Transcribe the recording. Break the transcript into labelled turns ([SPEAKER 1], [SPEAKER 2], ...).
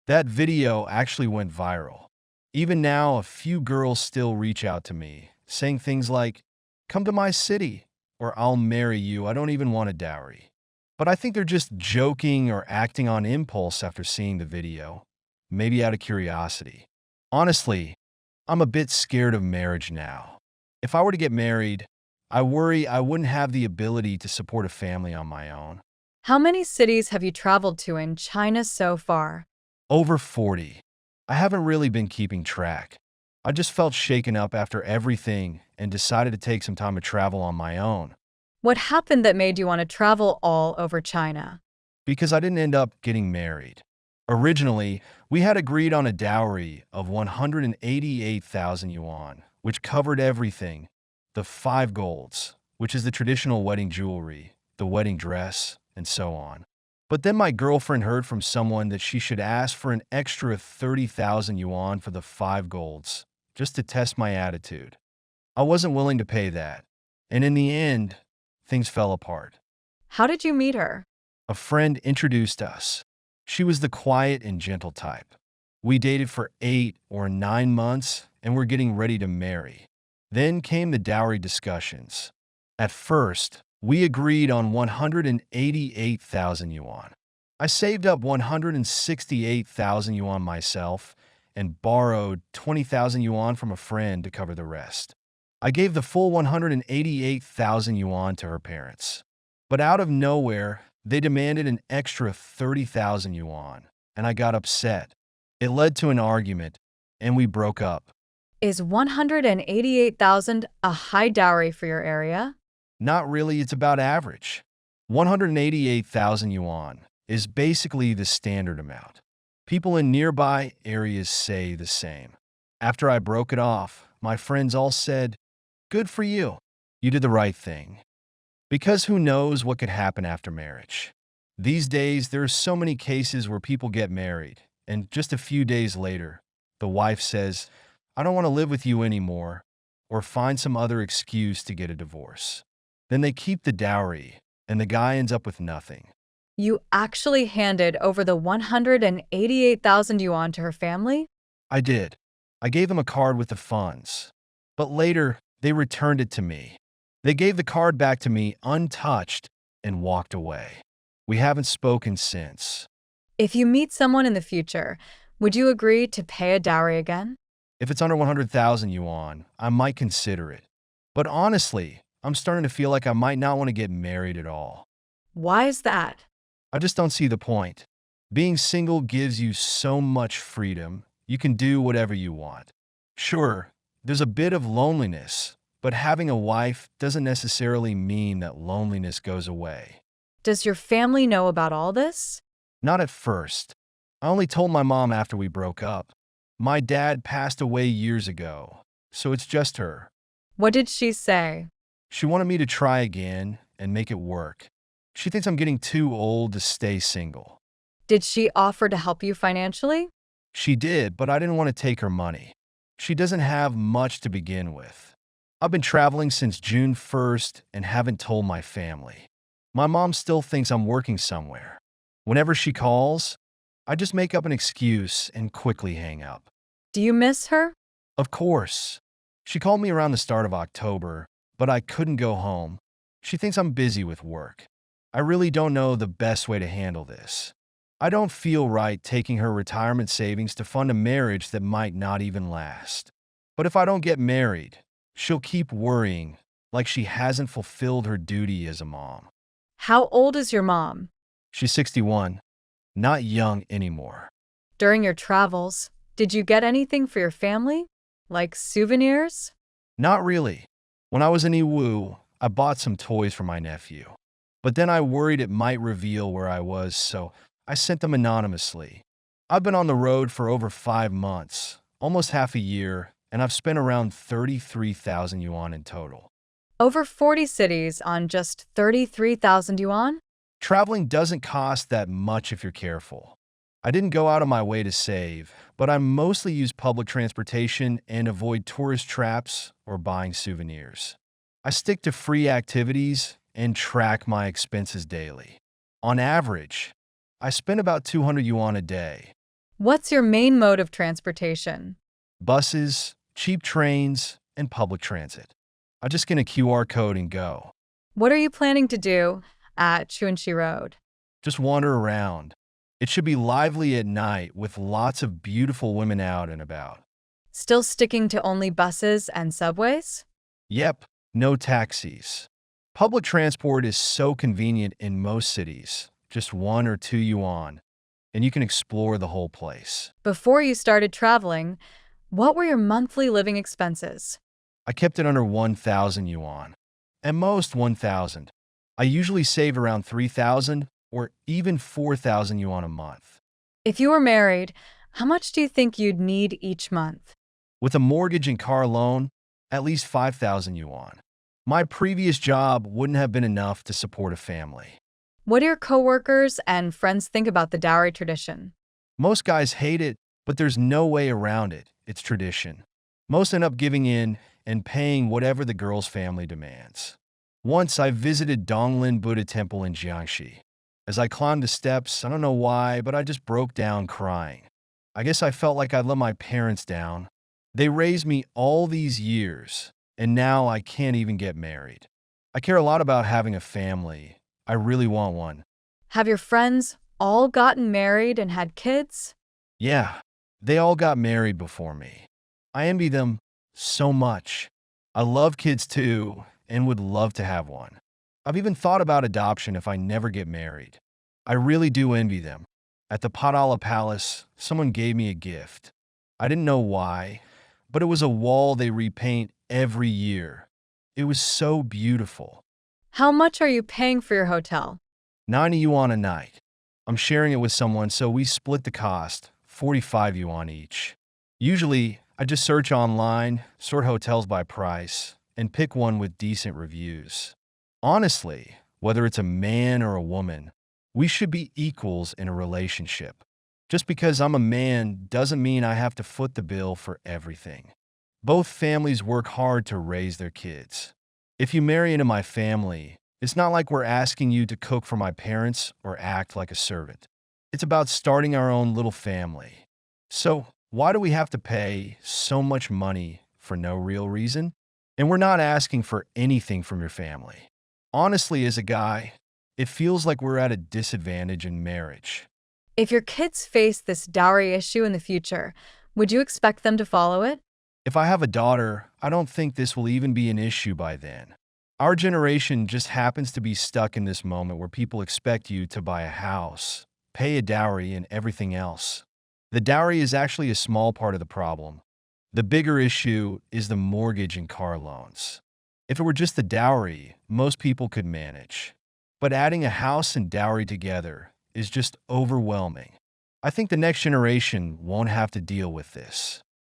[SPEAKER 1] That video actually went viral. Even now, a few girls still reach out to me, saying things like, "Come to my city," or "I'll marry you, I don't even want a dowry." But I think they're just joking or acting on impulse after seeing the video, maybe out of curiosity. Honestly, I'm a bit scared of marriage now. If I were to get married, I worry I wouldn't have the ability to support a family on my own.
[SPEAKER 2] How many cities have you traveled to in China so far?
[SPEAKER 1] Over 40. I haven't really been keeping track. I just felt shaken up after everything and decided to take some time to travel on my own
[SPEAKER 2] What happened that made you want to travel all over China?
[SPEAKER 1] because I didn't end up getting married. Originally, we had agreed on a dowry of 188,000 yuan, which covered everything: the five golds, which is the traditional wedding jewelry, the wedding dress, and so on. But then my girlfriend heard from someone that she should ask for an extra 30,000 yuan for the five golds, just to test my attitude. I wasn't willing to pay that, and in the end, things fell apart.
[SPEAKER 2] How did you meet her?
[SPEAKER 1] A friend introduced us. She was the quiet and gentle type. We dated for 8 or 9 months and were getting ready to marry. Then came the dowry discussions. At first, we agreed on 188,000 yuan. I saved up 168,000 yuan myself and borrowed 20,000 yuan from a friend to cover the rest. I gave the full 188,000 yuan to her parents. But out of nowhere, they demanded an extra 30,000 yuan, and I got upset. It led to an argument, and we broke up.
[SPEAKER 2] Is 188,000 a high dowry for your area?
[SPEAKER 1] Not really, it's about average. 188,000 yuan is basically the standard amount. People in nearby areas say the same. After I broke it off, my friends all said, "Good for you. You did the right thing." Because who knows what could happen after marriage. These days, there are so many cases where people get married, and just a few days later, the wife says, "I don't want to live with you anymore," or find some other excuse to get a divorce. Then they keep the dowry, and the guy ends up with nothing.
[SPEAKER 2] You actually handed over the 188,000 yuan to her family?
[SPEAKER 1] I did. I gave them a card with the funds. But later, they returned it to me. They gave the card back to me untouched and walked away. We haven't spoken since.
[SPEAKER 2] If you meet someone in the future, would you agree to pay a dowry again?
[SPEAKER 1] If it's under 100,000 yuan, I might consider it. But honestly, I'm starting to feel like I might not want to get married at all.
[SPEAKER 2] Why is that?
[SPEAKER 1] I just don't see the point. Being single gives you so much freedom. You can do whatever you want. Sure, there's a bit of loneliness, but having a wife doesn't necessarily mean that loneliness goes away.
[SPEAKER 2] Does your family know about all this?
[SPEAKER 1] Not at first. I only told my mom after we broke up. My dad passed away years ago, so it's just her.
[SPEAKER 2] What did she say?
[SPEAKER 1] She wanted me to try again and make it work. She thinks I'm getting too old to stay single.
[SPEAKER 2] Did she offer to help you financially?
[SPEAKER 1] She did, but I didn't want to take her money. She doesn't have much to begin with. I've been traveling since June 1st and haven't told my family. My mom still thinks I'm working somewhere. Whenever she calls, I just make up an excuse and quickly hang up.
[SPEAKER 2] Do you miss her?
[SPEAKER 1] Of course. She called me around the start of October, but I couldn't go home. She thinks I'm busy with work. I really don't know the best way to handle this. I don't feel right taking her retirement savings to fund a marriage that might not even last. But if I don't get married, she'll keep worrying like she hasn't fulfilled her duty as a mom.
[SPEAKER 2] How old is your mom?
[SPEAKER 1] She's 61, not young anymore.
[SPEAKER 2] During your travels, did you get anything for your family? Like souvenirs?
[SPEAKER 1] Not really. When I was in Iwu, I bought some toys for my nephew. But then I worried it might reveal where I was, so I sent them anonymously. I've been on the road for over 5 months, almost half a year, and I've spent around 33,000 yuan in total.
[SPEAKER 2] Over 40 cities on just 33,000 yuan?
[SPEAKER 1] Traveling doesn't cost that much if you're careful. I didn't go out of my way to save, but I mostly use public transportation and avoid tourist traps or buying souvenirs. I stick to free activities and track my expenses daily. On average, I spend about 200 yuan a day.
[SPEAKER 2] What's your main mode of transportation?
[SPEAKER 1] Buses, cheap trains, and public transit. I just get a QR code and go.
[SPEAKER 2] What are you planning to do at Chunchi Road?
[SPEAKER 1] Just wander around. It should be lively at night with lots of beautiful women out and about.
[SPEAKER 2] Still sticking to only buses and subways?
[SPEAKER 1] Yep, no taxis. Public transport is so convenient in most cities, just 1 or 2 yuan, and you can explore the whole place.
[SPEAKER 2] Before you started traveling, what were your monthly living expenses?
[SPEAKER 1] I kept it under 1,000 yuan, at most 1,000. I usually save around 3,000 or even 4,000 yuan a month.
[SPEAKER 2] If you were married, how much do you think you'd need each month?
[SPEAKER 1] With a mortgage and car loan, at least 5,000 yuan. My previous job wouldn't have been enough to support a family.
[SPEAKER 2] What do your coworkers and friends think about the dowry tradition?
[SPEAKER 1] Most guys hate it, but there's no way around it. It's tradition. Most end up giving in and paying whatever the girl's family demands. Once I visited Donglin Buddha Temple in Jiangxi. As I climbed the steps, I don't know why, but I just broke down crying. I guess I felt like I'd let my parents down. They raised me all these years, and now I can't even get married. I care a lot about having a family. I really want one.
[SPEAKER 2] Have your friends all gotten married and had kids?
[SPEAKER 1] Yeah, they all got married before me. I envy them so much. I love kids too, and would love to have one. I've even thought about adoption if I never get married. I really do envy them. At the Padala Palace, someone gave me a gift. I didn't know why, but it was a wall they repaint every year. It was so beautiful.
[SPEAKER 2] How much are you paying for your hotel?
[SPEAKER 1] 90 yuan a night. I'm sharing it with someone, so we split the cost, 45 yuan each. Usually, I just search online, sort hotels by price, and pick one with decent reviews. Honestly, whether it's a man or a woman, we should be equals in a relationship. Just because I'm a man doesn't mean I have to foot the bill for everything. Both families work hard to raise their kids. If you marry into my family, it's not like we're asking you to cook for my parents or act like a servant. It's about starting our own little family. So, why do we have to pay so much money for no real reason? And we're not asking for anything from your family. Honestly, as a guy, it feels like we're at a disadvantage in marriage.
[SPEAKER 2] If your kids face this dowry issue in the future, would you expect them to follow it?
[SPEAKER 1] If I have a daughter, I don't think this will even be an issue by then. Our generation just happens to be stuck in this moment where people expect you to buy a house, pay a dowry, and everything else. The dowry is actually a small part of the problem. The bigger issue is the mortgage and car loans. If it were just the dowry, most people could manage. But adding a house and dowry together is just overwhelming. I think the next generation won't have to deal with this.